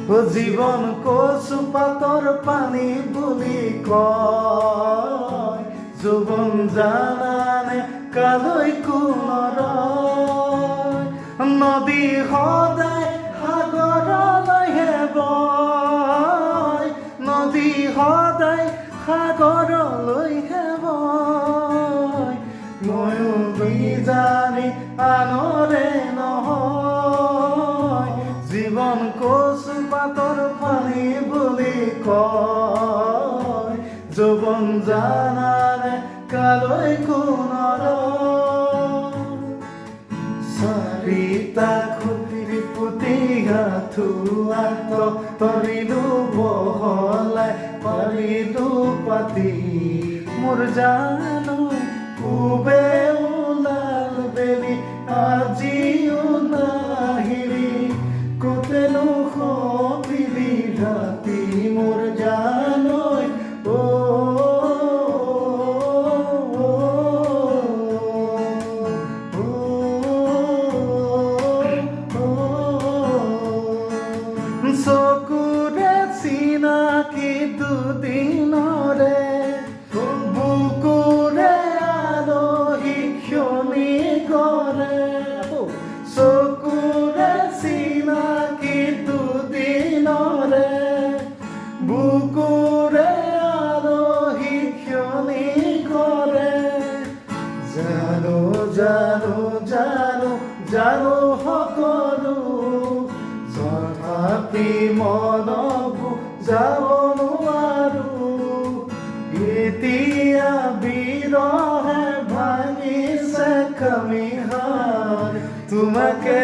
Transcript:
জীৱন কচু পাতৰ পানী বুলি কয় যৌৱন জানানে কালৈ নৰয় নদী সদায় সাগৰলৈহে বয় নদী সদায় সাগৰলৈহে বয় ময়ো বিজানি আনৰে নহয় জীৱন কচু পাতৰ পানী বুলি কয় যৌৱন জানানে কালৈ নৰয় চাৰিটা খুঁটি পুতি গাঁঠোৱা তৰিলো বহলাই পাৰিলো পাতি মোৰ জানো পূবে ওলাল বেলি আজিও নাহিলি কতেনো সপিলি ৰাতি মোৰ জানৈ চকুৰে চিনাকি দুদিনৰে বুকুৰে আলহী ক্ষণি কৰে চকুৰে চিনাকি দুদিনৰে বুকুৰে আলহী ক্ষণি কৰে জানো জানো জানো জানো সকলো তথাপি মনবো যাব নোৱাৰো এতিয়া বিৰহে ভাঙিছে কামিহাৰ তোমাকে